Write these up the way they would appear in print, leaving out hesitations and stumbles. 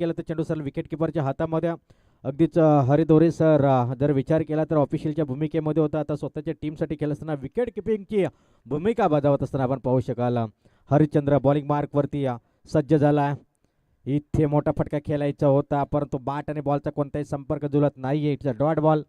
केलं तर चेंडू सरळ विकेट किपरच्या हातामध्ये. अगदीच हरिदोरे सर जर विचार केला तर ऑफिशियलच्या भूमिकेमध्ये होता, आता स्वतःच्या टीमसाठी खेळत असताना विकेट किपिंगची भूमिका बजावत असताना आपण पाहू शकाल. हरिश्चंद्र बॉलिंग मार्कवरती सज्ज झाला. इथे मोठा फटका खेळायचा होता, परंतु बॅट आणि बॉलचा कोणताही संपर्क जुळत नाहीये. It's a dot ball.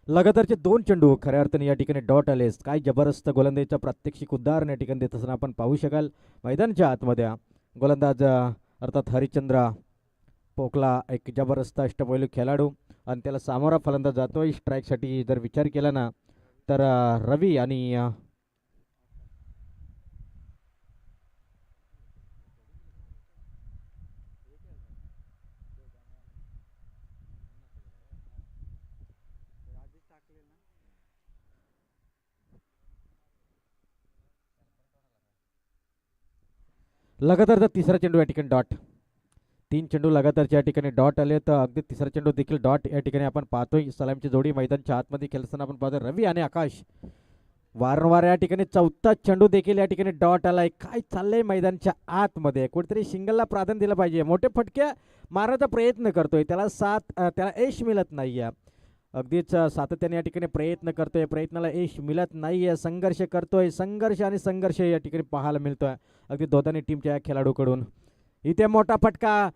लगातारचे 2 चेंडू खऱ्या अर्थाने या ठिकाणी डॉट आले. काय जबरदस्त गोलंदाजीचा प्रात्यक्षिक उदाहरण या ठिकाणी देत असताना आपण पाहू शकाल. मैदानाच्या आतमध्ये गोलंदाज अर्थात हरिश्चंद्र पोकला एक जबरदस्त अष्टपैलू खेळाडू आणि त्याला सामोरा फलंदाज जातोय. स्ट्राईकसाठी जर विचार केला ना तर रवी आणि लगातारचा तिसरा चेंडू या ठिकाणी डॉट. 3 चेंडू लगातारच्या या ठिकाणी डॉट आले, तर अगदी तिसरा चेंडू देखील डॉट या ठिकाणी आपण पाहतोय. सलामची जोडी मैदानच्या आतमध्ये खेळताना आपण पाहतोय. रवी आणि आकाश वारंवार या ठिकाणी चौथा चेंडू देखील या ठिकाणी डॉट आलाय. काय चाललंय मैदानच्या आतमध्ये? कुठेतरी सिंगलला प्राधान्य दिलं पाहिजे. मोठे फटके मारण्याचा प्रयत्न करतोय, त्याला यश मिळत नाहीये. अगदीच सातत्याने या ठिकाणी प्रयत्न करतोय, प्रयत्नाला यश मिळत नाहीये. संघर्ष करतोय, संघर्ष या ठिकाणी पाहायला मिळतोय अगदी दोन्ही टीमच्या खेळाडूकडून. इथे मोठा फटका,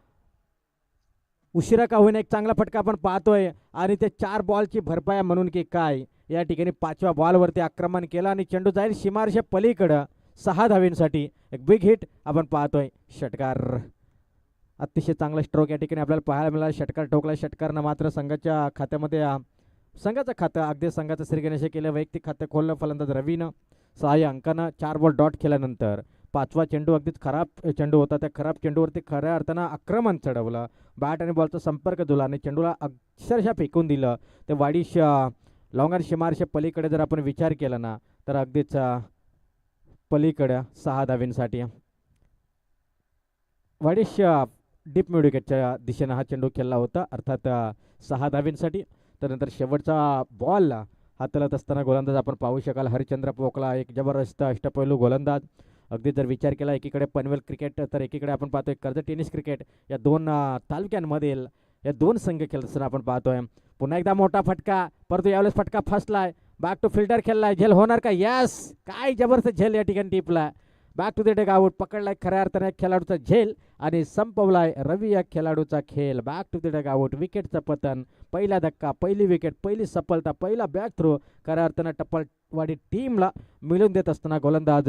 उशिरा का होईना एक चांगला फटका आपण पाहतोय आणि ते 4 बॉलची भरपाई म्हणून की काय या ठिकाणी 5व्या बॉलवरती आक्रमण केलं आणि चेंडू जाईल सीमारेषे पलीकडं 6 धावींसाठी. एक बिग हिट आपण पाहतोय. षटकार, अतिशय चांगला स्ट्रोक या ठिकाणी आपल्याला पाहायला मिळाला. षटकार ठोकला. षटकारनं मात्र संघाच्या खात्यामध्ये संघाचं खातं अगदी संघाचं श्रीगणेश केलं. वैयक्तिक खातं खोललं फलंदाज रवीनं 6 अंकानं. 4 बॉल डॉट केल्यानंतर 5वा चेंडू अगदीच खराब चेंडू होता. त्या खराब चेंडूवरती खऱ्या अर्थानं आक्रमण चढवलं. बॅट आणि बॉलचा संपर्क जुळला आणि चेंडूला अक्षरशः फेकून दिलं. ते वाडीश लॉंगर सीमारेषे पलीकडे जर आपण विचार केला ना तर अगदीच पलीकडे 6 धावींसाठी. वाडीश डीप मिड विकेटच्या दिशेनं हा चेंडू खेळला होता, अर्थात 6 धावींसाठी. त्यानंतर शेवटचा बॉल हाताळत असताना गोलंदाज आपण पाहू शकाल हरिश्चंद्र पोकला, एक जबरदस्त अष्टपैलू गोलंदाज. अगदी जर विचार केला एकीकडे पनवेल क्रिकेट तर एकीकडे आपण पाहतोय कर्जत टेनिस क्रिकेट, या 2 तालुक्यांमधील या 2 संघ खेळत असताना आपण पाहतोय. पुन्हा एकदा मोठा फटका, परंतु यावेळेस फटका फसलाय. बॅक टू फिल्डर खेळलाय. झेल होणार का? यस, काय जबरदस्त झेल या ठिकाणी टिपला. बॅक टू द डेग आउट. पकडलाय खऱ्या अर्थाने खेळाडूचा झेल आणि संपवलाय रवी या खेळाडूचा खेळ. बॅक टू द डेग आउट. विकेटचं पतन, पहिला धक्का, पहिली विकेट, पहिली सफलता, पहिला बॅक थ्रो खऱ्या अर्थानं टप्पलवाडी टीमला मिळून देत असताना गोलंदाज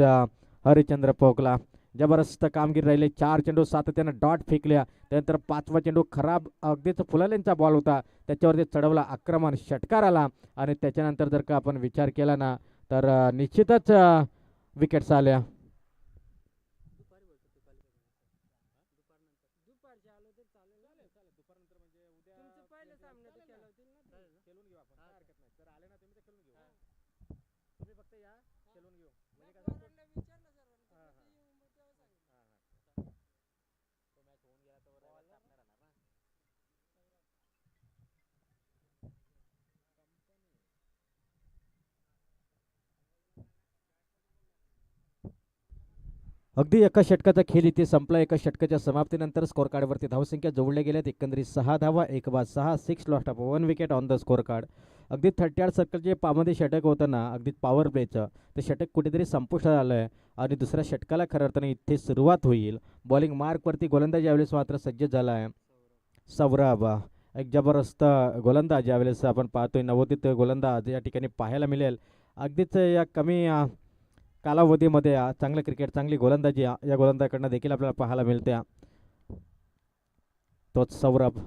हरिश्चंद्र पोकला जबरदस्त कामगिरी राहिली. 4 चेंडू सातत्यानं डॉट फेकल्या. त्यानंतर 5वा चेंडू खराब अगदीच फुलालेंचा बॉल होता, त्याच्यावरती चढवला आक्रमण. षटकार आला आणि त्याच्यानंतर जर का आपण विचार केला ना तर निश्चितच विकेट्स आल्या. अगदी एका षटकाचा खेळ इथे संपला. एका षटकाच्या समाप्तीनंतर स्कोर कार्डवरती धावसंख्या जोडल्या गेल्यात. एकंदरीत 6 धावा, 1 बाद 6, 6 lost of 1 wicket on the score card. अगदी 38 सर्कलचे पामध्ये षटक होतं ना, अगदी पॉवर प्लेचं ते षटक कुठेतरी संपुष्टात आलं आहे आणि दुसऱ्या षटकाला खऱ्या अर्थाने इथे सुरुवात होईल. बॉलिंग मार्कवरती गोलंदाज यावेळेस मात्र सज्ज झाला आहे सौरभ, एक जबरदस्त गोलंदाज यावेळेस आपण पाहतोय. नवोदित गोलंदाज या ठिकाणी पाहायला मिळेल. अगदीच या कमी कालावधीमध्ये चांगलं क्रिकेट, चांगली गोलंदाजी या गोलंदाजाकडनं देखील आपल्याला पाहायला मिळते. तोच सौरभ.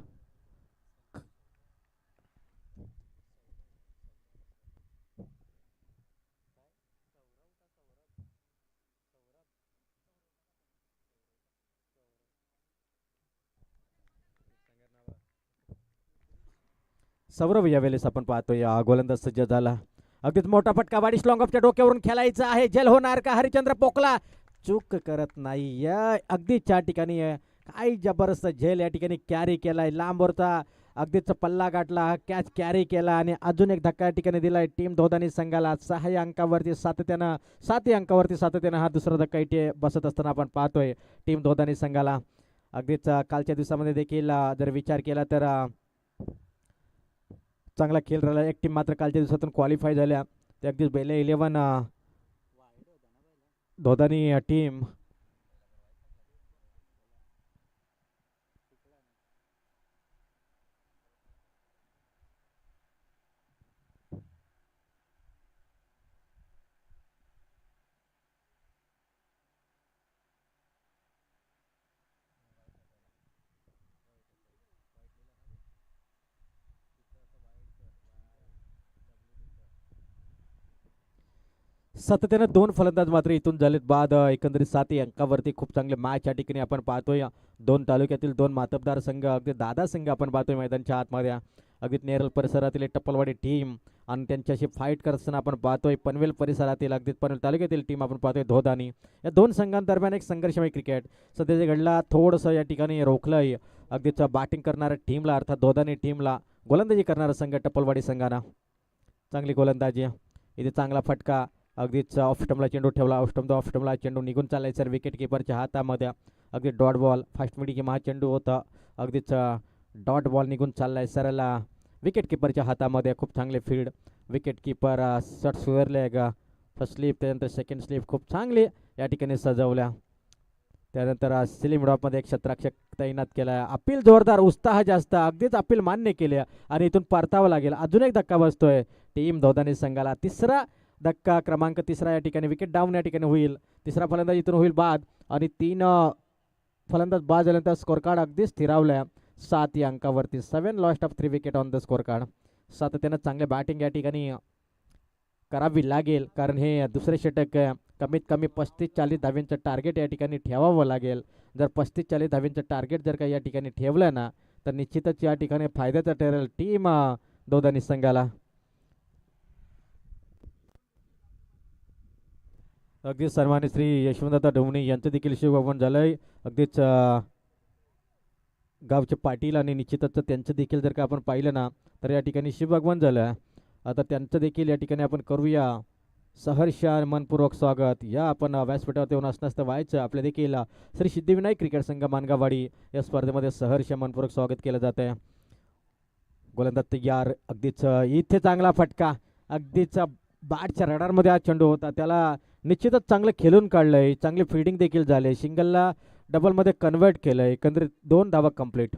सौरभ यावेळेस आपण पाहतोय गोलंदाज सज्ज झाला. अगदीच मोठा फटका वाडीस लॉंग ऑफच्या डोक्यावरून खेळायचा आहे. झेल होणार का? हरिश्चंद्र पोकला चूक करत नाही. अगदी 4 ठिकाणी काय जबरदस्त झेल या ठिकाणी कॅरी केलाय. लांबवरचा अगदीच पल्ला गाठला, कॅच कॅरी केला आणि अजून एक धक्का या ठिकाणी दिलाय टीम धोदानी संघाला. 6 अंकावरती सातत्यानं 7 अंकावरती सातत्यानं हा दुसरा धक्का इथे बसत असताना आपण पाहतोय टीम धोदानी संघाला. अगदीच कालच्या दिवसामध्ये देखील जर विचार केला तर चांगला खेळ राहिला. एक टीम मात्र कालच्या दिवसातून क्वालिफाय झाल्या, ते अगदीच बेले 11 धोदानी टीम. सातत्यानं 2 फलंदाज मात्र इथून झालेत बाद. एकंदरीत 7 अंकावरती खूप चांगले मॅच या ठिकाणी आपण पाहतोय. 2 तालुक्यातील 2 मातबदार संघ, अगदी दादा संघ आपण पाहतोय मैदानच्या आतमध्ये. अगदी नेरळ परिसरातील एक टप्पलवाडी टीम आणि त्यांच्याशी फाईट करत असताना आपण पाहतोय पनवेल परिसरातील अगदी पनवेल तालुक्यातील टीम आपण पाहतोय धोदानी. या 2 संघांदरम्यान एक संघर्षमय क्रिकेट सध्या जे घडला, थोडंसं या ठिकाणी रोखलंय अगदीच बॅटिंग करणाऱ्या टीमला, अर्थात धोदानी टीमला. गोलंदाजी करणारा संघ टप्पलवाडी संघानं चांगली गोलंदाजी. इथे चांगला फटका, अगदीच ऑफस्टमला चेंडू ठेवला, ऑफस्टमला चेंडू निघून चाललाय सर विकेट किपरच्या हातामध्ये. अगदी डॉट बॉल, फास्ट मिडियम हा चेंडू होता, अगदीच डॉट बॉल निघून चाललाय सरला विकेट किपरच्या हातामध्ये. खूप चांगले फील्ड, विकेट किपर शॉट सुवरले ग. फर्स्ट स्लिप, त्यानंतर सेकंड स्लिप खूप चांगली या ठिकाणी सजवल्या. त्यानंतर सिलिम ड्रॉपमध्ये एक शतराक्षक तैनात केला. अपील जोरदार, उत्साह जास्त, अगदीच अपील मान्य केले आणि इथून परतावं लागेल. अजून एक धक्का बसतोय टीम धोदानी संघाला. तिसरा धक्का, क्रमांक 3 या ठिकाणी विकेट डाऊन या ठिकाणी होईल. तिसरा फलंदाज इथून होईल बाद आणि 3 फलंदाज बाद झाल्यानंतर स्कोर कार्ड अगदी स्थिरावल्या 7 या अंकावरती. 7 lost of 3 wicket on the score card. सातत्यानं चांगले बॅटिंग या ठिकाणी करावी लागेल, कारण हे दुसरे षटक कमीत कमी 35-40 धाव्यांचं टार्गेट या ठिकाणी ठेवावं लागेल. जर 35-40 धाव्यांचं टार्गेट जर का या ठिकाणी ठेवलं ना, तर निश्चितच या ठिकाणी फायद्याचं ठरेल टीम धोदानी संघाला. अगदीच सन्मान्य श्री यशवंतदादा ढोमणे यांचं देखील शुभागमन झालंय. अगदीच गावचे पाटील आणि निश्चितच त्यांचं देखील जर का आपण पाहिलं ना, तर या ठिकाणी शुभागमन झालं. आता त्यांचं देखील या ठिकाणी आपण करूया सहर्ष मनपूर्वक स्वागत. या आपण व्यासपीठावरती येऊन असं व्हायचं आपल्या देखील श्री सिद्धिविनायक क्रिकेट संघ मानगावाडी या स्पर्धेमध्ये सहर्ष मनपूर्वक स्वागत केलं जात आहे. गोलंदाज तयार, अगदीच इथे चांगला फटका, अगदीच बॅटच्या रडारमध्ये हा चेंडू होता, त्याला निश्चितच चांगलं खेळून काढलंय, चांगली फिल्डिंग देखील झाली, सिंगलला डबलमध्ये कन्वर्ट केलंय. एकंदरीत 2 धावा complete,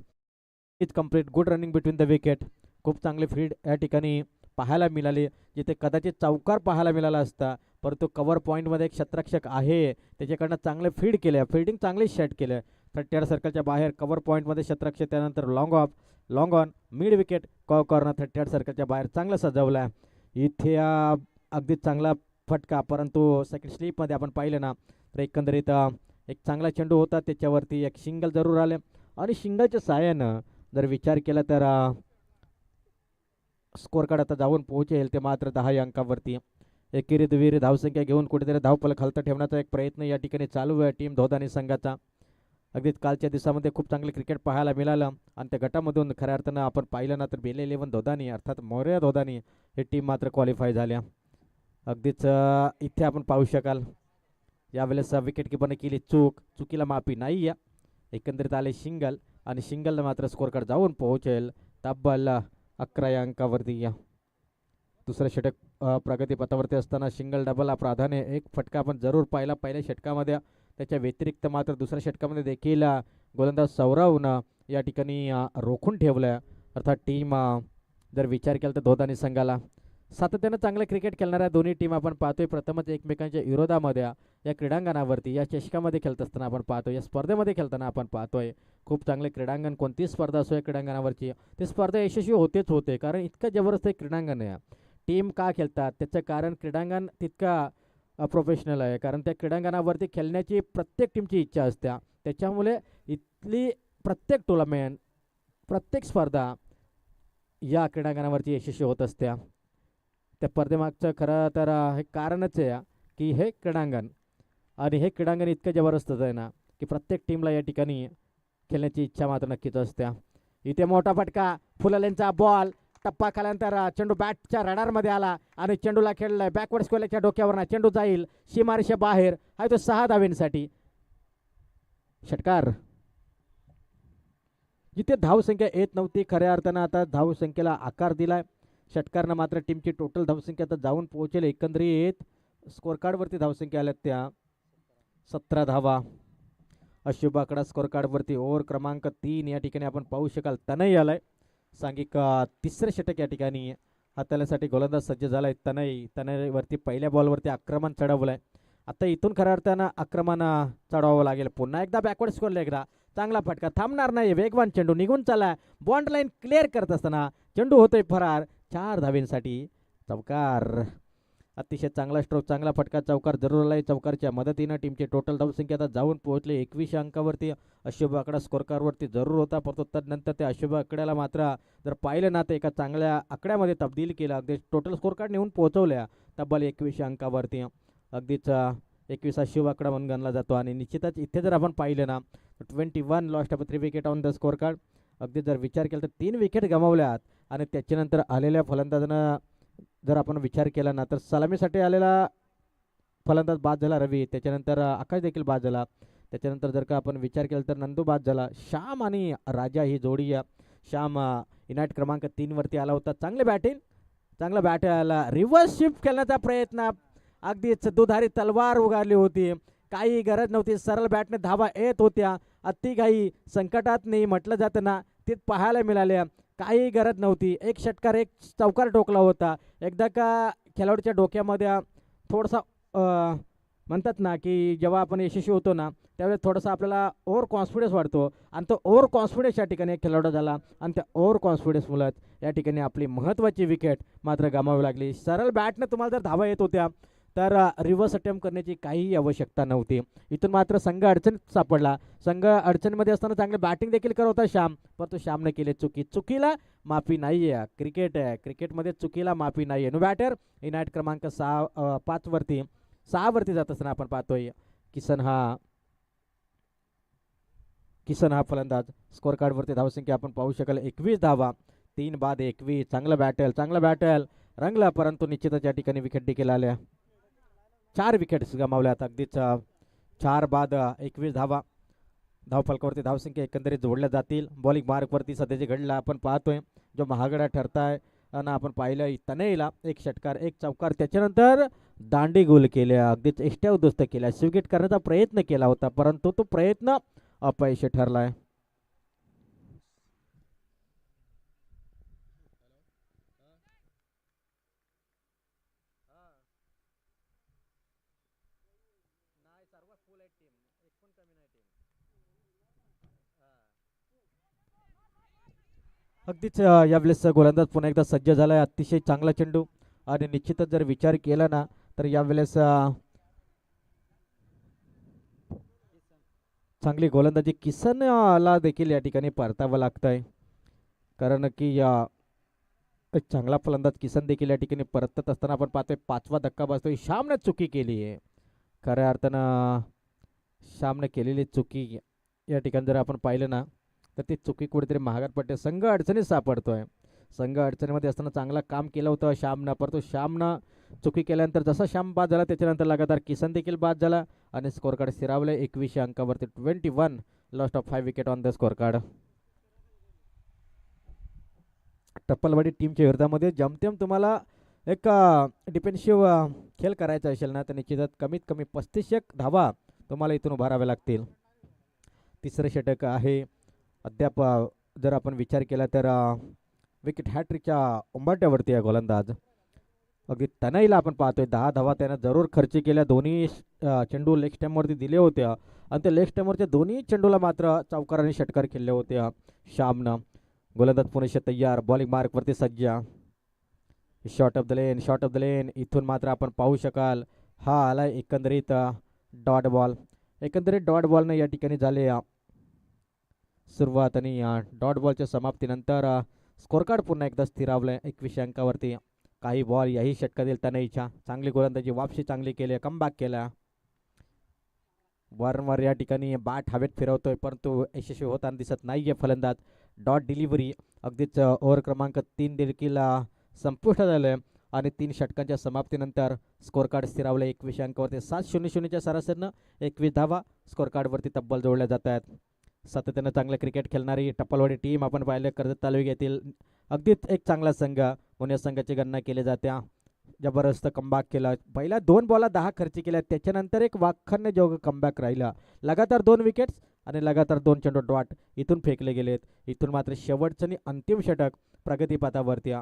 good running between the wicket. खूप चांगली फील्ड या ठिकाणी पाहायला मिळाली, जिथे कदाचित चौकार पाहायला मिळाला असता, परंतु कव्हर पॉईंटमध्ये एक शतरक्षक आहे, त्याच्याकडनं चांगले फील्ड केले, फिल्डिंग चांगली सेट केलं. 30 सर्कलच्या बाहेर कव्हर पॉईंटमध्ये शतरक्षक, त्यानंतर long on mid wicket corner 30 सर्कलच्या बाहेर चांगलं सजवलं. इथे अगदी चांगला फटका, परंतु सेकंड स्लिपमध्ये आपण पाहिलं ना, तर एकंदरीत एक चांगला चेंडू होता, त्याच्यावरती एक सिंगल जरूर आले आणि सिंगलच्या साहाय्यानं जर विचार केला तर स्कोर कार्ड आता जाऊन पोहोचेल ते मात्र 10 अंकावरती. एकेरीत वीर धावसंख्या घेऊन कुठेतरी धावफलक खालतं ठेवण्याचा एक प्रयत्न या ठिकाणी चालू आहे टीम धोदानी संघाचा. अगदीच कालच्या दिवसामध्ये खूप चांगले क्रिकेट पाहायला मिळालं आणि त्या गटामधून खऱ्या अर्थानं आपण पाहिलं ना, तर बेले 11 धोदानी अर्थात मोरया धोदानी हे टीम मात्र क्वालिफाय झाल्या. अगदीच इथे आपण पाहू शकाल यावेळेस विकेट किपरने केली चुकीला माफी नाही आहे. एकंदरीत आले सिंगल आणि सिंगलला मात्र स्कोर कार्ड जाऊन पोहोचेल तब्बल 11 या अंकावरती. या दुसरं षटक प्रगतीपथावरती असताना सिंगल डबल हा प्राधान्य एक फटका आपण जरूर पाहिला पहिल्या षटकामध्ये. त्याच्या व्यतिरिक्त मात्र दुसऱ्या षटकामध्ये देखील गोलंदाज सौरवनं या ठिकाणी रोखून ठेवलं. अर्थात टीम जर विचार केला तर धोदानी संघाला सातत्यानं चांगलं क्रिकेट खेळणाऱ्या दोन्ही टीम आपण पाहतोय. प्रथमच एकमेकांच्या विरोधामध्ये या क्रीडांगणावरती या चषकामध्ये खेळत असताना आपण पाहतोय, या स्पर्धेमध्ये खेळताना आपण पाहतोय खूप चांगले क्रीडांगण. कोणती स्पर्धा असो या क्रीडांगणावरची, ती स्पर्धा यशस्वी होतेच होते, कारण इतकं जबरदस्त क्रीडांगण आहे. टीम का खेळतात त्याचं कारण क्रीडांगण तितका प्रोफेशनल आहे, कारण त्या क्रीडांगणावरती खेळण्याची प्रत्येक टीमची इच्छा असते. त्याच्यामुळे इथली प्रत्येक टुर्नामेंट, प्रत्येक स्पर्धा या क्रीडांगणावरती यशस्वी होत असत्या. त्या स्पर्धेमागचं खरं तर हे कारणच आहे की हे क्रीडांगण, आणि हे क्रीडांगण इतकं जबरदस्त आहे ना की प्रत्येक टीमला या ठिकाणी खेळण्याची इच्छा मात्र नक्कीच असते. इथे मोठा फटका, फुललेंचा बॉल टप्पा खाल्यानंतर चेंडू बॅटच्या रडारमध्ये आला आणि चेंडूला खेळलाय बॅकवर्ड स्क्वेअरच्या डोक्यावर चेंडू जाईल सीमारेषे बाहेर आहे तो 6 धावेंसाठी षटकार. जिथे धावसंख्या येत नव्हती खऱ्या अर्थानं आता धावसंख्येला आकार दिलाय षटकारनं. मात्र टीमची टोटल धावसंख्या आता जाऊन पोहोचेल एकंदरीत स्कोर कार्डवरती धावसंख्या आल्यात त्या 17 धावा. अशुभ आकडा स्कोर कार्डवरती ओव्हर क्रमांक 3 या ठिकाणी आपण पाहू शकाल. तनय आलाय सांघिक तिसरे षटक या ठिकाणी हाताळण्यासाठी गोलंदाज सज्ज झालाय. तनयवरती पहिल्या बॉलवरती आक्रमण चढवलंय. आता इथून खऱ्या अर्थानं आक्रमण चढवावं लागेल. पुन्हा एकदा बॅकवर्ड स्कोरला एकदा चांगला फटका थांबणार नाही. वेगवान चेंडू निघून चालला बॉन्ड लाईन क्लिअर करत असताना चेंडू होतोय फरार 4 धावेंसाठी चौकार. अतिशय चांगला स्ट्रोक चांगला फटका चौकार जरूर आलाय. चौकारच्या मदतीनं टीमची टोटल धावसंख्या आता जाऊन पोहोचली 21 अंकावरती. अशुभ आकडा स्कोर कार्डवरती जरूर होता परंतु तदनंतर त्या अशुभ आकड्याला मात्र जर पाहिलं ना तर एका चांगल्या आकड्यामध्ये तब्दील केला. अगदी टोटल स्कोर कार्ड नेऊन पोहोचवल्या तब्बल 21 अंकावरती. अगदीच 21 शुभ आकडा म्हणून गणला जातो आणि निश्चितच इथे जर आपण पाहिलं ना 21 lost of 3 wicket on the score card. अगदी जर विचार केला तर 3 विकेट गमावल्यात आणि त्याच्यानंतर आलेल्या फलंदाजानं जर आपण विचार केला ना तर सलामीसाठी आलेला फलंदाज बाद झाला रवी. त्याच्यानंतर आकाश देखील बाद झाला. त्याच्यानंतर जर का आपण विचार केला तर नंदू बाद झाला. श्याम आणि राजा ही जोडी श्याम इनाईट क्रमांक 3 वरती आला होता. चांगले बॅटिंग चांगला बॅट आला. रिव्हर्स शिफ्ट करण्याचा प्रयत्न अगदीच दुधारी तलवार उगारली होती. काही गरज नव्हती. सरळ बॅटने धावा येत होत्या. अतिघाई संकटात नाही म्हटलं जातं ना ते पाहायला मिळाल्या. काही गरज नव्हती. एक षटकार एक चौकार टोकला होता. एकदा का खेळाडूच्या डोक्यामध्ये थोडासा म्हणतात ना की जेव्हा आपण यशस्वी होतो ना त्यावेळेस थोडासा आपल्याला ओव्हर कॉन्फिडन्स वाढतो आणि तो ओव्हर कॉन्फिडन्स या ठिकाणी खेळाडू झाला आणि त्या ओव्हर कॉन्फिडन्समुळे या ठिकाणी आपली महत्त्वाची विकेट मात्र गमावी लागली. सरळ बॅटने तुम्हाला जर धावा येत होत्या तर रिव्हर्स अटेम्प्ट करण्याची काहीही आवश्यकता नव्हती. इथून मात्र संघ अडचणीत सापडला. संघ अडचणीमध्ये असताना चांगले बॅटिंग देखील करत होता श्याम परंतु श्यामने केले चुकी. चुकीला माफी नाही आहे. क्रिकेट आहे. क्रिकेटमध्ये चुकीला माफी नाही आहे. नो बॅटर इनाईट क्रमांक 6 वरती जात असताना आपण पाहतोय किसन हा फलंदाज. स्कोर कार्डवरती धावसंख्या आपण पाहू शकाल 21 धावा 3 बाद 21. चांगला बॅटल रंगला परंतु निश्चितच या ठिकाणी विकेट देखील आल्या. 4 विकेट्स गमावल्यात. अगदीच 4 बाद 21 धावा. धावफलकावरती धावसंख्या एकंदरीत जोडल्या जातील. बॉलिंग मार्कवरती सध्याचे घडला आपण पाहतोय जो महागडा ठरताय आणि आपण पाहिलं तनयला एक षटकार एक चौकार त्याच्यानंतर दांडी गोल केल्या. अगदीच एष्ट्या उद्ध्वस्त केल्या. स्विकेट करण्याचा प्रयत्न केला होता परंतु तो प्रयत्न अपयशी ठरलाय. अगदीच यावेळेस गोलंदाज पुन्हा एकदा सज्ज झालाय. अतिशय चांगला चेंडू आणि निश्चितच जर विचार केला ना तर यावेळेस चांगली गोलंदाजी किसनला देखील या ठिकाणी परतावं लागतंय कारण की एक चांगला फलंदाज किसन देखील या ठिकाणी परतत असताना आपण पाहतोय 5वा धक्का बसतोय. श्यामने चुकी केली आहे. खऱ्या अर्थानं श्यामने केलेली चुकी या ठिकाणी जर आपण पाहिलं ना तर ती चुकी कुठेतरी महागात पडते. संघ अडचणीत सापडतोय. संघ अडचणीमध्ये असताना चांगला काम केलं होतं श्यामनं परंतु श्यामनं चुकी केल्यानंतर जसा श्याम बाद झाला त्याच्यानंतर लगातार किसन देखील बाद झाला आणि स्कोर कार्ड स्थिरावले 21 अंकावरती. 21 lost of 5 wicket on the score card. Tappalwadi टीमच्या विरोधामध्ये जमतेम तुम्हाला एक डिफेन्सिव्ह खेळ करायचा असेल ना तर निश्चितच कमीत कमी 35 धावा तुम्हाला इथून उभाराव्या लागतील. तिसरं षटक आहे. अद्याप जर आपण विचार केला तर विकेट हॅट्रिकच्या उंबरठ्यावरती आहे गोलंदाज. अगदी तनयला आपण पाहतोय 10 धावा त्यानं जरूर खर्च केल्या. दोन्ही चेंडू लेग स्टॅमवरती दिले होते आणि ते लेग स्टॅमवरच्या दोन्ही चेंडूला मात्र चौकार आणि षटकार खेळले होते श्यामनं. गोलंदाज पुरेशा तयार. बॉलिंग मार्कवरती सज्ज. शॉर्ट ऑफ द लेन इथून मात्र आपण पाहू शकाल हा आला एकंदरीत डॉट बॉल. एकंदरीत डॉट बॉलनं या ठिकाणी झाले सुरुवात आणि डॉट बॉलच्या समाप्तीनंतर स्कोर कार्ड पुन्हा एकदा स्थिरावलंय 21 अंकावरती. काही बॉल याही षटकातील तनयच्या चांगली गोलंदाजी वापसी चांगली केली कमबॅक केला. वारंवार या ठिकाणी बॅट हवेत फिरवतोय परंतु यशस्वी होताना दिसत नाहीये फलंदाज. Dot delivery. अगदीच ओव्हर क्रमांक 3 देखील संपुष्ट झालं आहे आणि 3 षटकांच्या समाप्तीनंतर स्कोर कार्ड स्थिरावलं 21 अंकावरती. 7-0-0च्या सरासरीनं 21 धावा स्कोर कार्डवरती तब्बल जोडल्या जात आहेत. सातत्यानं चांगलं क्रिकेट खेळणारी टप्पलवाडी टीम आपण पाहिलं कर्जत तालुक्यातील अगदीच एक चांगला संघ म्हणून या संघाची गणना केली जाते. जबरदस्त कमबॅक केला. पहिल्या 2 बॉलला 10 खर्च केल्या, त्याच्यानंतर एक वाखाणणे जोग कमबॅक राहिला. लगातार 2 विकेट्स आणि लगातार 2 चेंडू डॉट इथून फेकले गेलेत. इथून मात्र शेवटचं आणि अंतिम षटक प्रगतीपथावरती.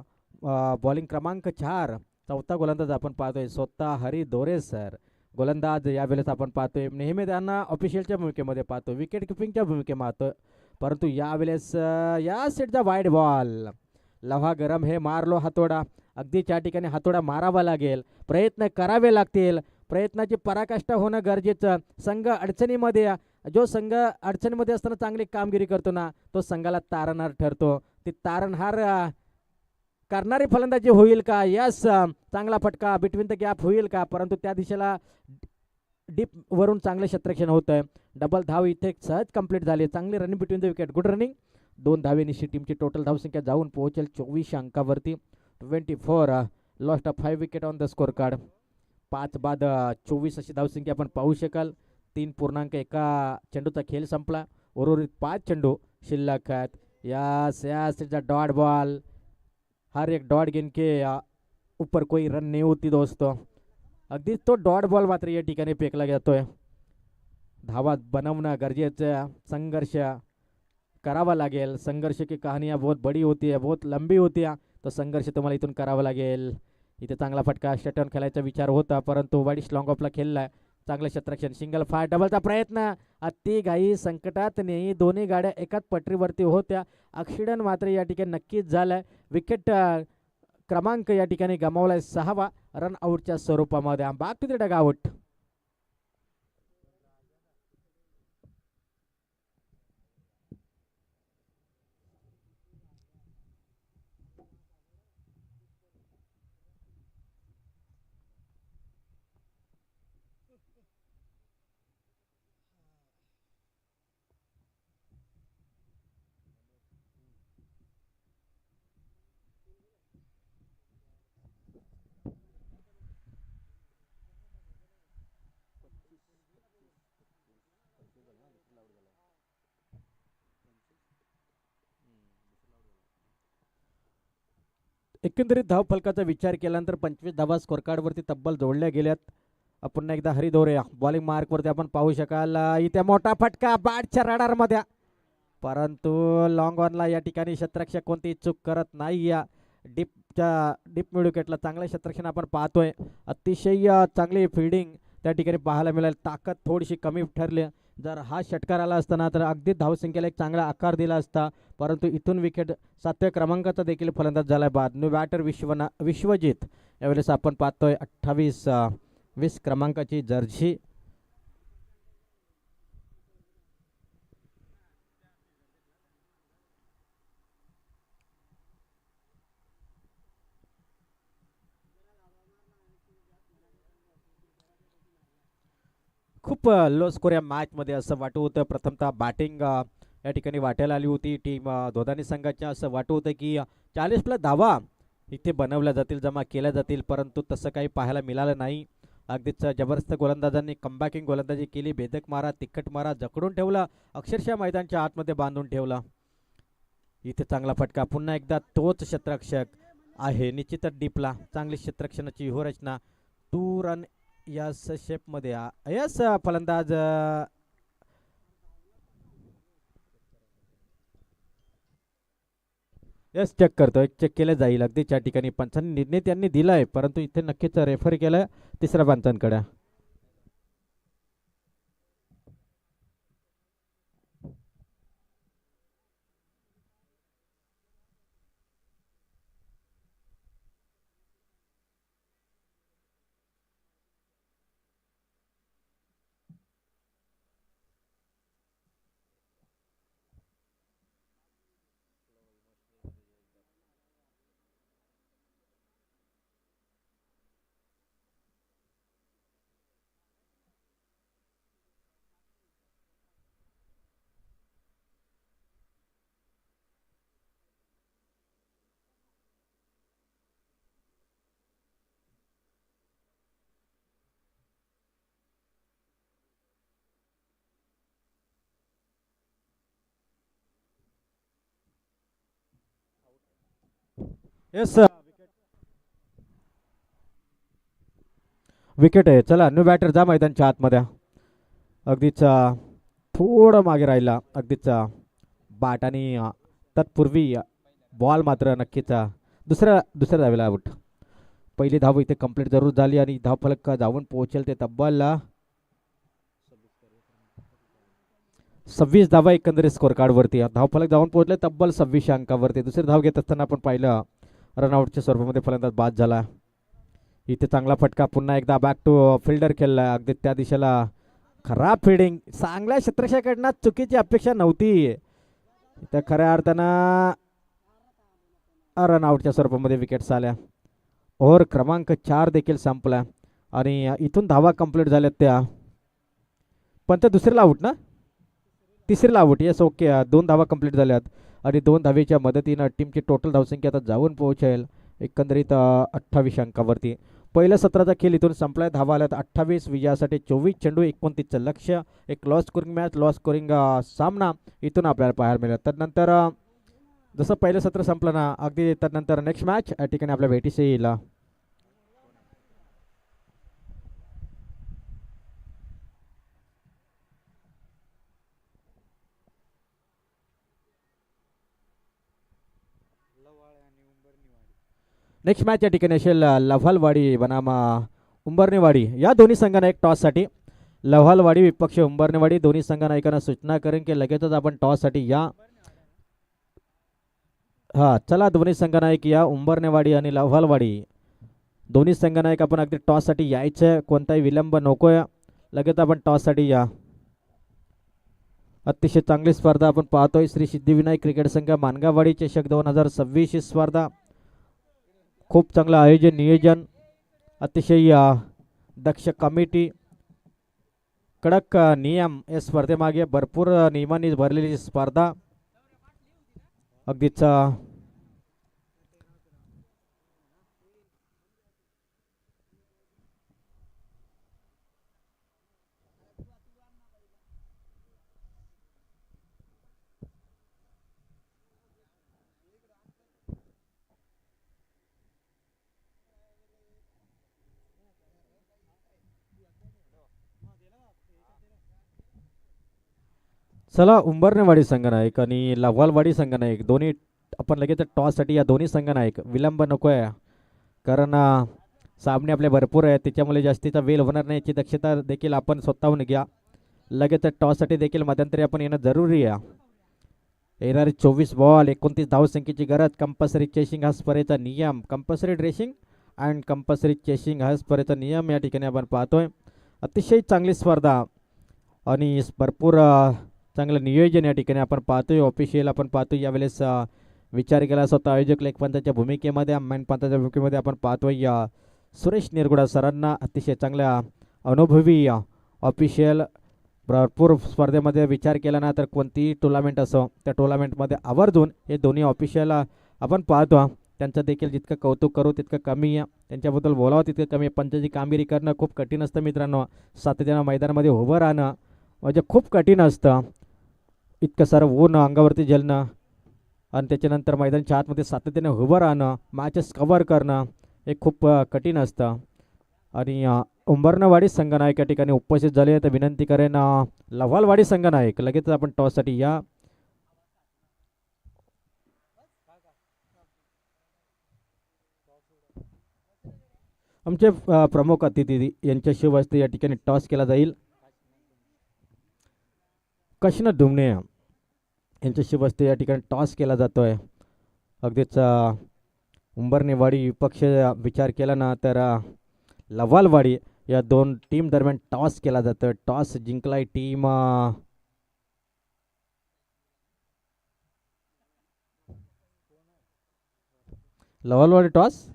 बॉलिंग क्रमांक 4 चौथा गोलंदाज आपण पाहतोय स्वतः हरी दोरे सर गोलंदाज. यावेळेस आपण पाहतोय नेहमी त्यांना ऑफिशियलच्या भूमिकेमध्ये पाहतो, विकेट किपिंगच्या भूमिकेमध्ये पाहतो, परंतु यावेळेस या सेटचा वाईड बॉल. लव्हा गरम हे मारलो हातोडा. अगदी त्या ठिकाणी हातोडा मारावा लागेल, प्रयत्न करावे लागतील, प्रयत्नाची पराकाष्ठा होणं गरजेचं. संघ अडचणीमध्ये, जो संघ अडचणीमध्ये असताना चांगली कामगिरी करतो ना तो संघाला तारणहार ठरतो. ती तारणहार करणारी फलंदाजी होईल का? यस, चांगला फटका बिटवीन द गॅप होईल का? परंतु त्या दिशेला डीप वरून चांगलं क्षेत्ररक्षण होतं. डबल धाव इथे सहज कंप्लीट झाली. चांगली running between the wicket, good running. 2 धावेनिशी टीमची टोटल धावसंख्या जाऊन पोहोचेल 24 अंकावरती. 24 lost of 5 wicket on the score card. 5 बाद 24 अशी धावसंख्या आपण पाहू शकाल. 3.1 चेंडूचा खेळ संपला. उर्वरित 5 चेंडू शिल्लक आहेत. Yes dot ball. हर एक डॉट गेंद के ऊपर कोई रन नहीं होती दोस्तों. अगदी तो डॉट बॉल मात्र या ठिकाणी फेकला जातोय. धावा बनवणं गरजेचं, संघर्ष करावा लागेल. संघर्ष की कहानियाँ बहुत बड़ी होती है, बहुत लंबी होती है, तो संघर्ष तुम्हाला इथून करावा लागेल. इथे चांगला फटका शटन खेळायचा विचार होता, परंतु वाईट लॉंग ऑफला खेळलाय. चांगलं क्षेत्ररक्षण, सिंगल फाय डबलचा प्रयत्न. अति घाई संकटात नाही, दोन्ही गाड्या एकाच पटरीवरती होत्या. ॲक्सिडेंट मात्र या ठिकाणी नक्कीच झालाय. विकेट क्रमांक या ठिकाणी गमावलाय 6वा रन आउटच्या स्वरूपामध्ये. Back to the dugout. एकंदरीत धावफलकाचा विचार केल्यानंतर 25 धावा स्कोर कार्डवरती तब्बल जोडल्या गेल्यात. पुन्हा एकदा हरिदोरे बॉलिंग मार्कवरती आपण पाहू शकाल. इथे मोठा फटका बॅटच्या रडारमध्ये, परंतु लॉंग ऑनला या ठिकाणी क्षेत्ररक्षक कोणती चूक करत नाही. या डीप मिड विकेटला चांगलं क्षेत्ररक्षण आपण पाहतोय. अतिशय चांगली फिल्डिंग त्या ठिकाणी पाहायला मिळेल. ताकद थोडीशी कमी ठरली. जर हा षटकार आला असताना तर अगदी धावसंख्येला एक चांगला आकार दिला असता, परंतु इथून विकेट 7व्या क्रमांकाचा देखील फलंदाज झाला. बाद न्यू बॅटर विश्वजित. यावेळेस आपण पाहतोय 28-20 क्रमांकाची जर्सी. खूप लो स्कोर या मॅचमध्ये असं वाटत होतं. प्रथमतः बॅटिंग या ठिकाणी वाटायला आली होती टीम दोधानी संघाच्या. असं वाटत होतं की 40+ धावा इथे बनवल्या जातील, जमा केल्या जातील, परंतु तसं काही पाहायला मिळालं नाही. अगदीच जबरदस्त गोलंदाजांनी कमबॅकिंग गोलंदाजी केली. भेदक मारा, तिखट मारा जकडून ठेवला, अक्षरशः मैदानच्या आतमध्ये बांधून ठेवला. इथे चांगला फटका. पुन्हा एकदा तोच क्षेत्ररक्षक आहे. निश्चितच डीपला चांगली क्षेत्ररक्षणाची व्यूहरचना. 2 रन यस शेपमध्ये. यस फलंदाज यस चेक करतोय, चेक केलं जाईल. अगदी त्या ठिकाणी पंचांनी निर्णय त्यांनी दिलाय, परंतु इथे नक्कीच रेफर केलं तिसऱ्या पंचांकडे. येस विकेट आहे. चला न्यू बॅटर जा मैदानच्या आतमध्ये. अगदीच थोडं मागे राहिला अगदीच बाट आणि तत्पूर्वी बॉल मात्र नक्कीच दुसऱ्या धावेला आउट. पहिली धाव इथे कंप्लीट जरूर झाली आणि धावफलक धावून पोहोचेल ते तब्बल 26 धावा एकंदरीत स्कोर कार्डवरती. धावफलक धावून पोहोचले तब्बल 26 अंकावरती. दुसरी धाव घेत असताना आपण पाहिलं रनआउटच्या स्वरूपामध्ये फलंदाज बाद झाला. इथे चांगला फटका पुन्हा एकदा बॅक टू फिल्डर खेळला. अगदी त्या दिशेला खराब फिल्डिंग चांगल्या क्षेत्रक्षाकडनं चुकीची अपेक्षा नव्हती. तर खऱ्या अर्थानं रनआउटच्या स्वरूपामध्ये विकेट्स आल्या. ओव्हर क्रमांक 4 देखील संपला आणि इथून धावा कंप्लीट झाल्यात त्या. पण ते दुसरीला आऊट ना, तिसरीला आऊट. Yes okay. 2 धावा कंप्लीट झाल्यात आणि 2 धावेच्या मदतीनं टीमची टोटल धावसंख्या आता जाऊन पोहोचेल एकंदरीत 28 अंकावरती. पहिल्या सत्राचा खेळ इथून संपलाय. धावा आल्यात 28. विजयासाठी 24 चेंडू 29चं लक्ष. एक law scoring match, law scoring सामना इथून आपल्याला पाहायला मिळेल. त्यानंतर जसं पहिलं सत्र संपलं ना अगदी त्यानंतर नेक्स्ट मॅच या ठिकाणी आपल्या भेटीस येईल. नेक्स्ट मॅच या ठिकाणी असेल लव्हालवाडी बनाम उंबरनेवाडी या दोन्ही संघांना एक टॉससाठी. लव्हालवाडी विपक्ष उंबरनेवाडी दोन्ही संघ नायकांना सूचना करेन की लगेचच आपण टॉससाठी या. हां चला दोन्ही संघ नायक या. उंबरनेवाडी आणि लव्हालवाडी दोन्ही संघ नायक आपण अगदी टॉससाठी यायचं. कोणताही विलंब नकोय. लगेच आपण टॉससाठी या. अतिशय चांगली स्पर्धा आपण पाहतोय. श्री सिद्धिविनायक क्रिकेट संघ मानगावाडी चषक 2026 ही स्पर्धा. खूप चांगलं आयोजन नियोजन. अतिशय दक्ष कमिटी. कडक नियम या स्पर्धेमागे. भरपूर नियमांनी भरलेली स्पर्धा. अगदीच चला उंबरनेवाडी संघ नायक आणि लव्हालवाडी संघ नायक दोन्ही आपण लगेच टॉससाठी या. दोन्ही संघ नायक विलंब नको आहे कारण सामने आपले भरपूर आहेत. त्याच्यामुळे जास्तीचा वेळ होणार नाही याची दक्षता देखील आपण स्वतःहून घ्या. लगेच टॉससाठी देखील मध्यंतरी आपण येणं जरुरी आहे. येणारे 24 बॉल 29 धावसंख्येची गरज. कंपल्सरी चेसिंग हा स्पर्धेचा नियम. Compulsory dressing and compulsory chasing हा स्पर्धेचा नियम या ठिकाणी आपण पाहतोय. अतिशय चांगली स्पर्धा आणि भरपूर चांगलं नियोजन या ठिकाणी आपण पाहतोय. ऑफिशियल आपण पाहतोय यावेळेस विचार केला स्वतः आयोजक लेखपंथाच्या भूमिकेमध्ये मेन पंथाच्या भूमिकेमध्ये आपण पाहतोय सुरेश निरगुडा सरांना. अतिशय चांगल्या अनुभवी ऑफिशियल. भरपूर स्पर्धेमध्ये विचार केला ना तर कोणतीही टुर्नामेंट असो त्या टुर्नामेंटमध्ये आवर्जून हे दोन्ही ऑफिशियल आपण पाहतो. त्यांचं देखील जितकं कौतुक करू तितकं कमी आहे. त्यांच्याबद्दल बोलावं तितकं कमी आहे. पंचाची कामगिरी करणं खूप कठीण असतं मित्रांनो. सातत्यानं मैदानामध्ये उभं राहणं म्हणजे खूप कठीण असतं. इतकं सारं ऊन अंगावरती झेलणं आणि त्याच्यानंतर मैदानाच्या आतमध्ये सातत्याने उभं राहणं, मॅचेस कव्हर करणं हे खूप कठीण असतं. आणि उंबरनेवाडी संघनायक या ठिकाणी उपस्थित झाले तर विनंती करेन लव्हालवाडी संघनायक लगेच आपण टॉससाठी या. आमचे प्रमुख अतिथी यांच्या शुभ हस्ते या ठिकाणी टॉस केला जाईल. काशीनाथ डुमणे यांच्या शुभ हस्ते या ठिकाणी टॉस केला जातोय. अगदीच उंबरनेवाडी विपक्ष विचार केला ना तर लव्हालवाडी या दोन टीम दरम्यान टॉस केला जातो. टॉस जिंकलाय team Lavhalwadi. Toss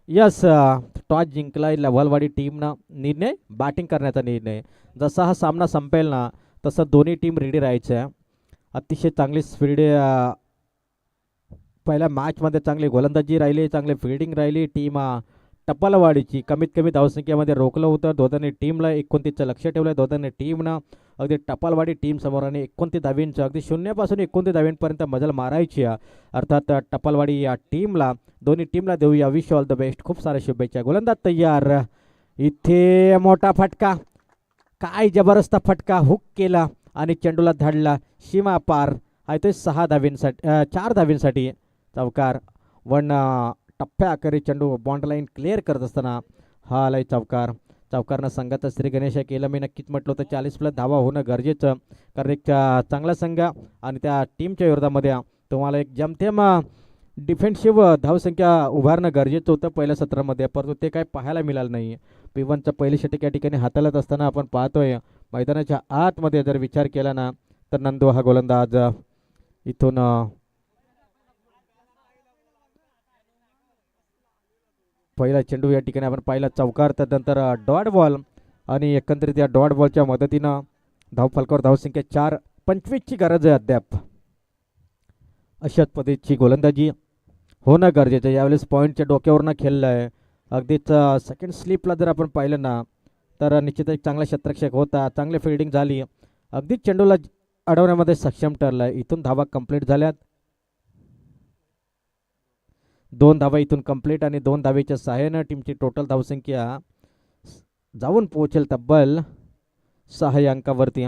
yes toss जिंकला लवलवाडी टीमनं निर्णय बॅटिंग करण्याचा निर्णय. जसा हा सामना संपेल ना तसं दोन्ही टीम रेडी राहायचं. अतिशय चांगली स्पीड पहिल्या मॅचमध्ये चांगली गोलंदाजी राहिली, चांगली फिल्डिंग राहिली. टीम टपालवाडीची कमीत कमी धावसंख्येमध्ये रोखलं होतं. दोघांनी टीमला 29चं लक्ष ठेवलं. दोघांनी टीमनं अगदी टपालवाडी टीम समोर आणि 29 धावींचं अगदी 0 29 धावींपर्यंत मजल मारायची. अर्थात टपालवाडी या टीमला दोन्ही टीमला देऊया विश ऑल द बेस्ट. खूप साऱ्या शुभेच्छा. गोलंदाज तयार. इथे मोठा फटका, काय जबरदस्त फटका, हुक केला आणि चेंडूला धाडला सीमा पार. आहे तो 6 धावींसाठी 4 धावींसाठी चौकार. टप्प्या आकारी चेंडू बॉन्ड लाईन क्लिअर करत असताना हा आलाय चौकार. चौकारनं संघाचं श्री गणेश केलं. मी नक्कीच म्हटलं होतं 40+ धावा होणं गरजेचं, कारण एक चांगला संघ आणि त्या टीमच्या विरोधामध्ये तुम्हाला एक जमतेम डिफेन्सिव्ह धावसंख्या उभारणं गरजेचं होतं पहिल्या सत्रामध्ये, परंतु ते काय पाहायला मिळालं नाही. P1चं पहिली षटक या ठिकाणी हाताळत असताना आपण पाहतोय मैदानाच्या आतमध्ये जर विचार केला ना तर नंदू हा गोलंदाज इथून पहिला चेंडू या ठिकाणी आपण पाहिला चौकार, त्यानंतर डॉट बॉल आणि एकंदरीत या डॉट बॉलच्या मदतीनं धावफलकावर धावसंख्या 4-25ची गरज आहे अद्याप. अशाच पद्धतीची गोलंदाजी होणं गरजेचं. यावेळेस पॉईंटच्या डोक्यावरनं खेळलं आहे. अगदीच सेकंड स्लिपला जर आपण पाहिलं ना तर निश्चितच एक चांगला क्षेत्ररक्षक होता. चांगली फिल्डिंग झाली. अगदीच चेंडूला अडवण्यामध्ये सक्षम ठरला आहे. इथून धावा कंप्लीट झाल्यात. 2 धावा इथून कंप्लीट आणि 2 धावेच्या सहाय्यानं टीमची टोटल धावसंख्या जाऊन पोहोचेल तब्बल 6 अंकावरती.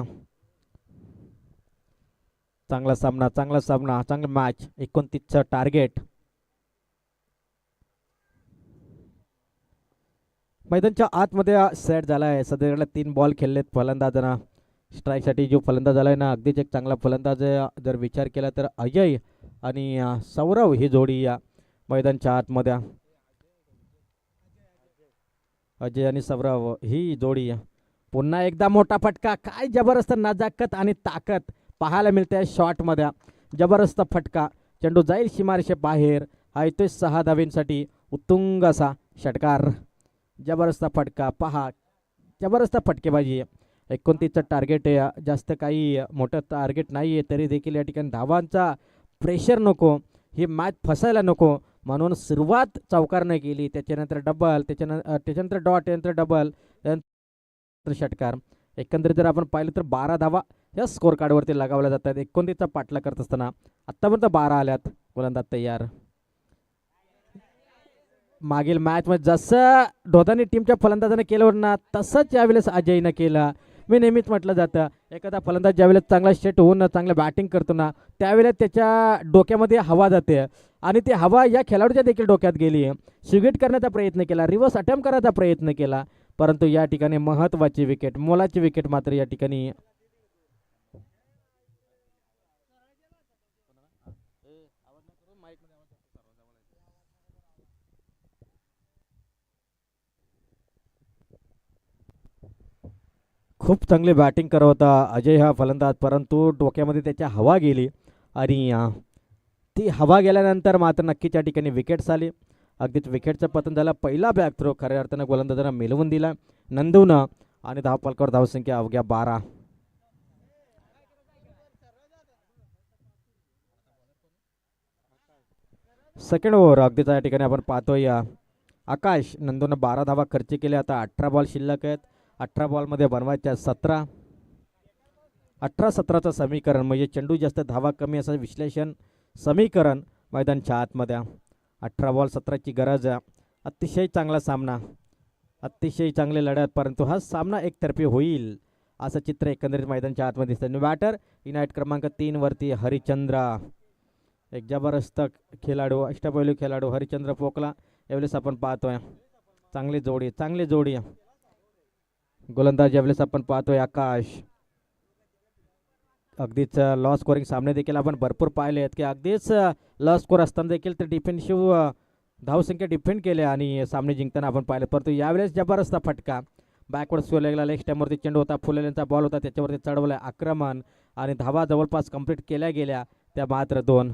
चांगला सामना, चांगला मॅच. 29चं टार्गेट. मैदानच्या आतमध्ये सेट झाला आहे. सध्याकडे 3 बॉल खेळलेत फलंदाजांना. स्ट्राईकसाठी जो फलंदाज आलाय ना अगदीच एक चांगला फलंदाज आहे. जर विचार केला तर अजय आणि सौरव ही जोडी या मैदानच्या आतमध्ये. अजय आणि सौरव ही जोडी. पुन्हा एकदा मोठा फटका, काय जबरदस्त नजाकत आणि ताकद पाहायला मिळते शॉटमध्ये. जबरदस्त फटका, चेंडू जाईल सीमारेषे बाहेर. हा येतोय 6 धावींसाठी उत्तुंग असा षटकार. जबरदस्त फटका पहा, जबरदस्त फटकेबाजी. 29चं टार्गेट आहे. जास्त काही मोठं टार्गेट नाही आहे तरी देखील या ठिकाणी धावांचा प्रेशर नको, ही मॅच फसायला नको म्हणून सुरुवात चौकारने केली. त्याच्यानंतर डबल, त्याच्यानंतर डॉट, त्यानंतर डबल, त्यानंतर षटकार. एकंदरीत जर आपण पाहिलं तर 12 धावा या स्कोर कार्डवरती लगावल्या जातात. 29चा पाठला करत असताना आत्तापर्यंत 12 आल्यात. गोलंदाज तयार. मागील मॅचमध्ये जसं दोघांनी टीमच्या फलंदाजाने केलं ना तसंच यावेळेस अजयनं केलं. मी नेहमीच म्हटलं जातं एखादा फलंदाज ज्यावेळेस चांगला सेट होऊन चांगलं बॅटिंग करतो ना त्यावेळेस त्याच्या डोक्यामध्ये हवा जाते आणि ती हवा या खेळाडूच्या देखील डोक्यात गेली. स्विगेट करण्याचा प्रयत्न केला, रिव्हर्स अटेम्प्ट करायचा प्रयत्न केला, परंतु या ठिकाणी महत्त्वाची विकेट, मोलाची विकेट मात्र या ठिकाणी खूप चांगली बॅटिंग करत होता अजय हा फलंदाज, परंतु डोक्यामध्ये त्याच्या हवा गेली आणि ती हवा गेल्यानंतर मात्र नक्कीच या ठिकाणी विकेट्स आली. अगदीच विकेटचं पतन झालं. पहिला बॅक थ्रो खऱ्या अर्थानं गोलंदाजांना मिळवून दिला नंदूनं आणि धावफलकावर धावसंख्या अवघ्या 12. सेकंड ओव्हर अगदीच या ठिकाणी आपण पाहतोय आकाश नंदूनं 12 धावा खर्च केल्या. आता 18 बॉल शिल्लक आहेत. 18 बॉलमध्ये बनवायच्या 17. 18-17चं समीकरण म्हणजे चेंडू जास्त धावा कमी असं विश्लेषण समीकरण मैदानच्या आतमध्ये. 18 बॉल 17ची गरज. अतिशय चांगला सामना, अतिशय चांगले लढत, परंतु हा सामना एकतर्फी होईल असं चित्र एकंदरीत मैदानच्या आतमध्ये दिसतं. बॅटर इनायट क्रमांक 3 वरती हरिचंद्र, एक जबरदस्त खेळाडू, अष्टपैलू खेळाडू हरिचंद्र पोकला यावेळेस आपण पाहतोय. चांगली जोडी, चांगली जोडी. गोलंदाज यावेळेस आपण पाहतोय आकाश. अगदीच लॉ स्कोरिंग सामने देखील आपण भरपूर पाहिले आहेत की अगदीच लॉ स्कोर असताना देखील ते डिफेन्सिव्ह धावसंख्या डिफेंड केल्या आणि सामने जिंकताना आपण पाहिले, परंतु यावेळेस जबरदस्त फटका. बॅकवर्ड स्विंगला लेग स्टॅमवरती चेंडू होता, फुलेल्यांचा बॉल होता, त्याच्यावरती चढवलं आक्रमण आणि धावा जवळपास कंप्लीट केल्या गेल्या त्या मात्र 2.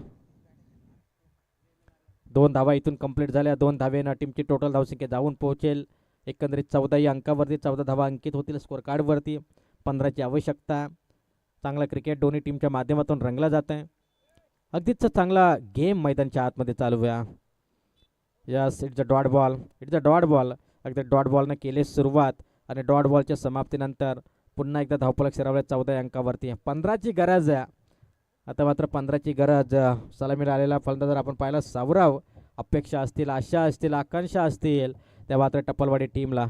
2 धावा इथून कंप्लीट झाल्या. 2 धावेनं टीमची टोटल धावसंख्या जाऊन पोहोचेल एकंदरीत 14 या अंकावरती. 14 धावा अंकित होतील स्कोर कार्डवरती. 15ची आवश्यकता. चांगला क्रिकेट दोन्ही टीमच्या माध्यमातून रंगला जात आहे. अगदीच चांगला गेम मैदानच्या आतमध्ये चालू आहे. Yes, it's a dot ball. It's a dot ball. अगदी डॉट बॉलनं केली सुरुवात आणि डॉट बॉलच्या समाप्तीनंतर पुन्हा एकदा धावफलक शिरावले 14 अंकावरती. 15ची गरज आहे आता. मात्र 15ची गरज. सलामीला आलेला फलंदाज जर आपण पाहिला सावराव. अपेक्षा असतील, आशा असतील, आकांक्षा असतील त्या मात्र टप्पलवाडी टीमला.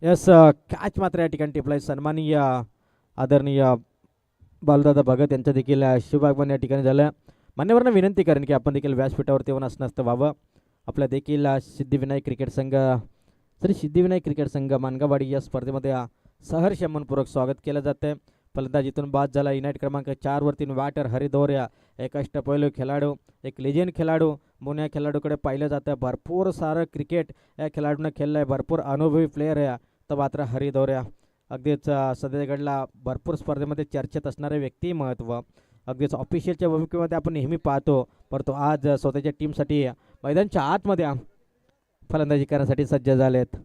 यस, कॅच मात्र या ठिकाणी टिपलाय. सन्माननीय आदरणीय बालदादा भगत यांचं देखील शुभागमन या ठिकाणी झालं. मान्यवरांना विनंती करेन की आपण देखील व्यासपीठावरती येऊन असं व्हावं. आपल्या देखील सिद्धिविनायक क्रिकेट संघ, श्री सिद्धिविनायक क्रिकेट संघ मानगावाडी या स्पर्धेमध्ये सहर्ष मनपूर्वक स्वागत केलं जातं. फलंदाज इथून बाद झाला. युनाइट क्रमांक 4 वरती बॅटर हरिदोऱ्या एक अष्टपैलू खेळाडू, एक लेजेंड खेळाडू म्हणून या खेळाडूकडे पाहिलं जातं. भरपूर सारं क्रिकेट या खेळाडूनं खेळलं आहे. भरपूर अनुभवी प्लेयर आहे तर मात्र हरिदोऱ्या. अगदीच सध्या घडला भरपूर स्पर्धेमध्ये चर्चेत असणारे व्यक्तिमत्व. अगदीच ऑफिशियलच्या भूमिकेमध्ये आपण नेहमी पाहतो, परंतु आज स्वतःच्या टीमसाठी मैदानच्या आतमध्ये फलंदाजी करण्यासाठी सज्ज झालेत.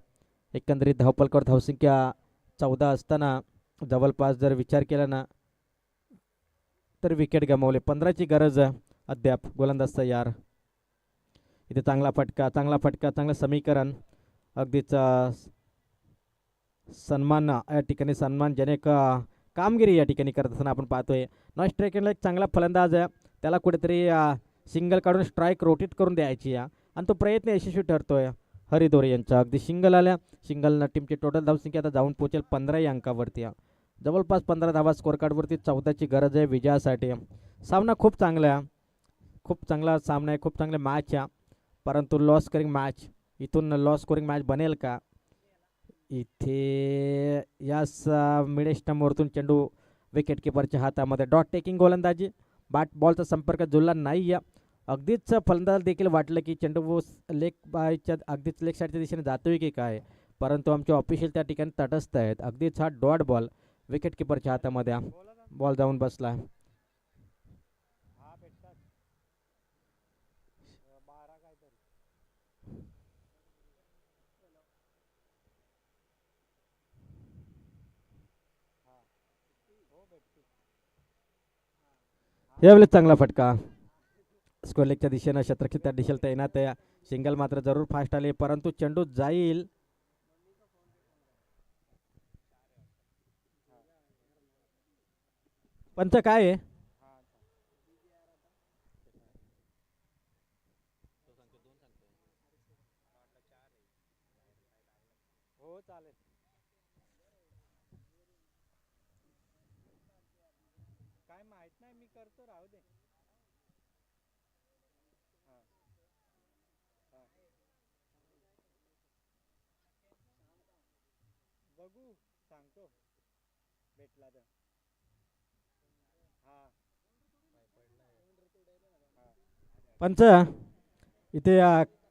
एकंदरीत धावपलकावर धावसंख्या 14 असताना जवळपास जर विचार केला ना तर विकेट गमावले. 15ची गरज अद्याप. गोलंदाज तयार. इथे चांगला फटका, चांगला फटका, चांगलं समीकरण. अगदीच सन्मान या ठिकाणी सन्मानजनक कामगिरी या ठिकाणी करत असताना आपण पाहतोय. नॉन स्ट्रायकरला एक चांगला फलंदाज आहे, त्याला कुठेतरी सिंगल काढून स्ट्राईक रोटेट करून द्यायची आणि तो प्रयत्न यशस्वी ठरतोय. हरिदोरे यांचा अगदी सिंगल आल्या. सिंगलनं टीमची टोटल धावसंख्या आता जाऊन पोहोचेल 15 या अंकावरती. जवळपास 15 धावा स्कोर कार्डवरती. 14ची गरज आहे विजयासाठी. सामना खूप चांगला आहे, खूप चांगला सामना आहे, खूप चांगला मॅच आहे, परंतु लॉस स्कोरिंग मॅच. इथून लॉस स्कोरिंग मॅच बनेल का? इथे यास मिड स्टंपवरतून चेंडू विकेट किपरच्या हातामध्ये. डॉट टेकिंग गोलंदाजी. बॅट बॉलचा संपर्क जुळला नाही आहे. अगदीच फलंदाज देखील वाटलं की चेंडू लेग बायच्या अगदीच लेग साईडच्या दिशेने जातोय की काय, परंतु आमचे ऑफिशियल त्या ठिकाणी तटस्थ आहेत. अगदीच हा डॉट बॉल विकेट किपरच्या हातामध्ये. बॉल जाऊन बसला. यावेळेस चांगला फटका. स्क्वेअर लेगच्या दिशेनं शतरक्षक त्या दिशेला तैनात आहे. सिंगल मात्र जरूर फास्ट आले, परंतु चेंडू जाईल. पंच काय आहे? काय माहित नाही, मी करतो, राहू दे. बघू, सांगतो भेटला तर. हा पंच इथे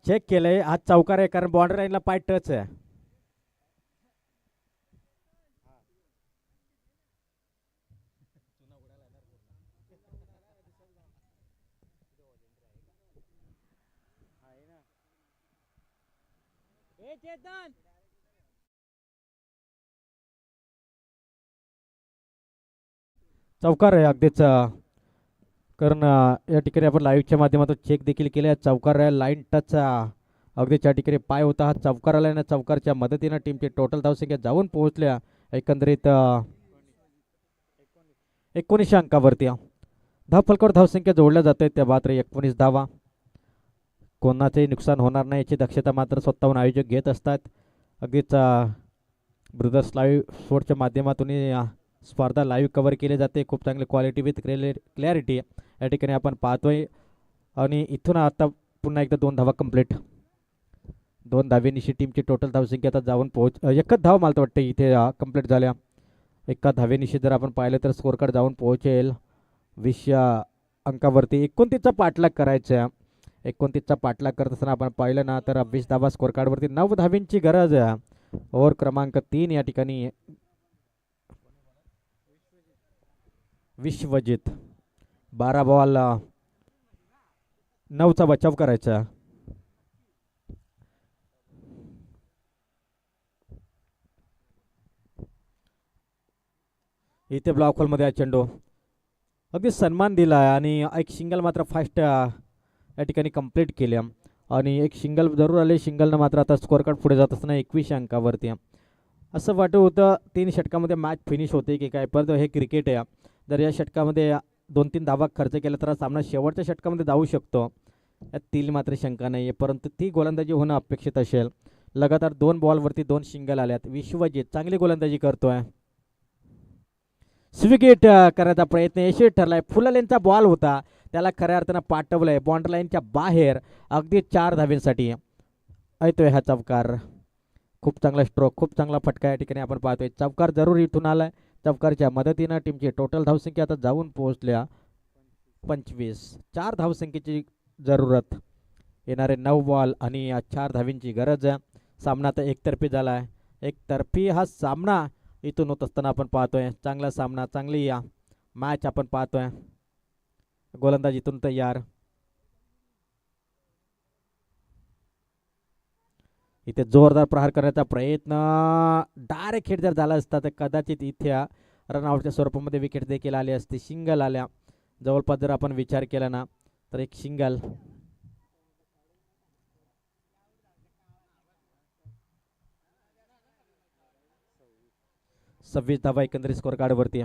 चेक केलंय, आज चौकार आहे कारण बॉर्डर लाईनला पाय टच आहे. चौकार आहे अगदीच. कारण या ठिकाणी आपण लाईव्हच्या माध्यमातून चेक देखील केले. चौकार आहे, लाईन टच अगदी त्या ठिकाणी पाय होता. हा चौकार आला ना, चौकारच्या मदतीनं टीमची टोटल धावसंख्या जाऊन पोहोचल्या एकंदरीत 19 अंकावरती. धावफलकावर धावसंख्या जोडल्या जाते त्या मात्र 19 धावा. कोणाचंही नुकसान होणार नाही याची दक्षता मात्र स्वतःहून आयोजक घेत असतात. अगदीच ब्रदर्स लाईव्ह स्पोर्टच्या माध्यमातून स्पर्धा लाईव्ह कव्हर केली जाते. खूप चांगली क्वालिटी विथ क्लॅरिटी या ठिकाणी आपण पाहतोय. आणि इथून आता पुन्हा एकदा 2 धावा कंप्लीट. 2 धावेनिशी टीमची टोटल धावसंख्या आता जाऊन एकच धाव मला वाटतं इथे कंप्लीट झाल्या. एका धावेनिशी जर आपण पाहिलं तर स्कोर कार्ड जाऊन पोहोचेल 20 अंकावरती. 29चा पाठलाग करायचा. 29चा पाठलाग करत असताना आपण पाहिलं ना तर 20 धावा स्कोर कार्डवरती. 9 धावेंची गरज आहे. ओव्हर क्रमांक 3 या ठिकाणी विश्वजित 12 बॉल 9चा बचाव करायचा. इथे ब्लॉक होलमध्ये हा चेंडू अगदी सन्मान दिला आणि एक सिंगल मात्र फास्ट या ठिकाणी कंप्लीट केल्या आणि एक सिंगल जरूर आले. सिंगलनं मात्र आता स्कोअर कार्ड पुढे जात असताना 21 अंकावरती. असं वाटत होतं 3 षटकामध्ये मॅच फिनिश होते की काय, परंतु हे क्रिकेट आहे. जर या षटकामध्ये 2-3 धावा खर्च केला तर हा सामना शेवटच्या षटकामध्ये जाऊ शकतो, यातील मात्र शंका नाही आहे. परंतु ती गोलंदाजी होणं अपेक्षित असेल. लगातार 2 बॉलवरती 2 सिंगल आल्यात. विश्वजित चांगली गोलंदाजी करतोय. स्विकेट करण्याचा प्रयत्न यशस्वी ठरलाय. फुललेनचा बॉल होता, त्याला खऱ्या अर्थानं पाठवलंय बाउंड्री लाईनच्या बाहेर अगदी 4 धावेंसाठी. येतोय हा चौकार. खूप चांगला स्ट्रोक, खूप चांगला फटका या ठिकाणी आपण पाहतोय. चौकार जरूर इथून आलाय. चौकारच्या मदतीनं टीमची टोटल धावसंख्या आता जाऊन पोहोचल्या 25. 4 धावसंख्येची जरूरत. येणारे 9 बॉल आणि 4 धावींची गरज आहे. सामना आता एकतर्फी झाला आहे. एकतर्फी हा सामना इथून होत असताना आपण पाहतोय. चांगला सामना, चांगली मॅच आपण पाहतोय. गोलंदाज इथून तयार. इथे जोरदार प्रहार करण्याचा प्रयत्न, डायरेक्ट हिट जर झाला असता तर कदाचित इथे रनआउटच्या स्वरूपामध्ये विकेट देखील आली असती. सिंगल आल्या जवळपास जर आपण विचार केला ना तर एक सिंगल. सव्वीस धावा एकंदरीत स्कोअर कार्डवरती.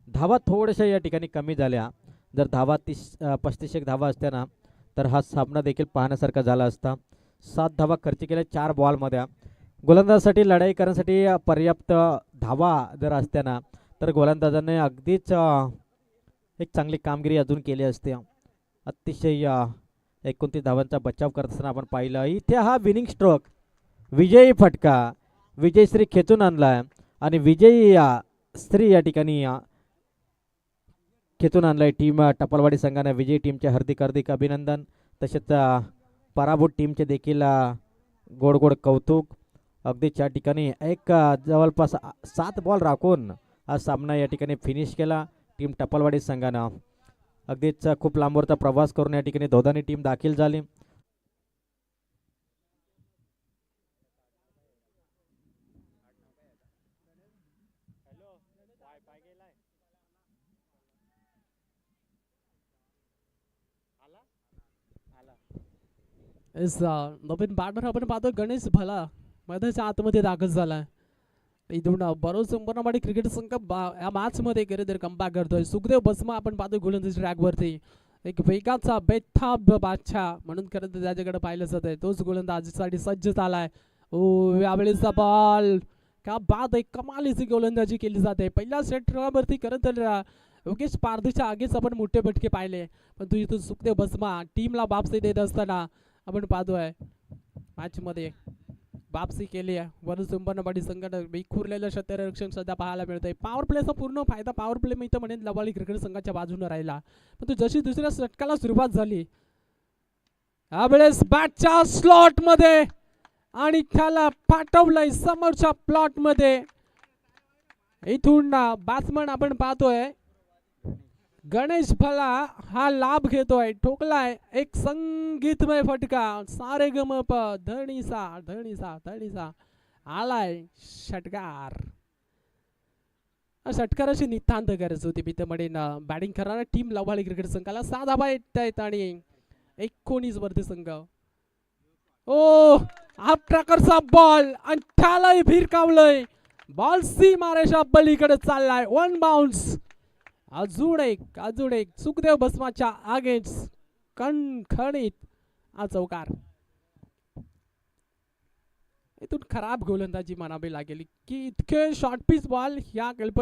धावा थोड्याशा या ठिकाणी कमी झाल्या. जर धावा 35 धावा असत्या ना तर हा सामना देखील पाहण्यासारखा झाला असता. 7 धावा खर्च केल्या 4 बॉलमध्ये. गोलंदाजासाठी लढाई करण्यासाठी पर्याप्त धावा जर असत्या ना तर गोलंदाजाने अगदीच एक चांगली कामगिरी अजून केली असते. अतिशय 29 धावांचा बचाव करत असताना आपण पाहिलं. इथे हा विनिंग स्ट्रोक, विजयी फटका विजयश्री खेचून आणलाय आणि विजयी श्री या ठिकाणी खेचून आणलाय टीम टपालवाडी संघाने. विजयी टीमचे हार्दिक हार्दिक अभिनंदन. तसेच पराभूत टीमचे देखील गोड गोड कौतुक. अगदीच या ठिकाणी एक जवळपास 7 बॉल राखून हा सामना या ठिकाणी फिनिश केला टीम टपालवाडी संघानं. अगदीच खूप लांबवरचा प्रवास करून या ठिकाणी दोघांनी टीम दाखल झाली. नवीन बॅटर आपण पाहतो गणेश भला मैदानाच्या आतमध्ये दाखल झाला. इथून बरोच संपूर्णवाडी क्रिकेट संघ या मॅच मध्ये खरं कमबॅक करतोय. सुखदेव बसमा आपण पाहतोय गोलंदाजी ट्रॅक वरती. एक वेगाचा बेताब बादशाह म्हणून खरं तर त्याच्याकडे पाहिलं जात आहे. तोच गोलंदाजीसाठी सज्ज झालाय. ओ यावेळेचा बॉल का बाद आहे. कमालीची गोलंदाजी केली जाते. पहिल्या सेट वरती खरं तर योगेश पारधीच्या आगेच आपण मोठे फटके पाहिले, पण तू इथून सुखदेव बसमा टीमला वापसी देत असताना आपण पाहतोय मॅच मध्ये वापसी केली आहे. वरून संपूर्णवाडी संघानं विखुरलेलं क्षेत्ररक्षण सध्या पाहायला मिळतंय. पॉवर प्लेचा पूर्ण फायदा पॉवर प्ले मी तर म्हणेन लवाली क्रिकेट संघाच्या बाजूने राहिला, पण तू जशी दुसऱ्या षटकाला सुरुवात झाली यावेळेस बॅटच्या स्लॉट मध्ये आणि त्याला पाठवलंय समोरच्या प्लॉट मध्ये. इथून बॅट्समन आपण पाहतोय गणेश भला हा लाभ घेतोय. ठोकलाय एक संगीतमय फटका. सारे गमप धणीसा धणीसा धणीसा आलाय षटकार. षटकाराची नितांत गरज होती मी तर म्हणेन. बॅटिंग करणारा टीम लवाली क्रिकेट संघाला 6 धावा येत आहेत आणि 19 वरती संघ. ओ हा प्रकारचा बॉल आणि त्यालाही भिरकावलंय. बॉल सी मारेच्या पलीकडे चाललाय. 1 बाउन्स. अजून एक सुखदेव बसमाच्या अगेन्स्ट कणखणीत हा चौकार. इथून खराब गोलंदाजी म्हणावी लागेल की इतके शॉर्ट पिच बॉल ह्या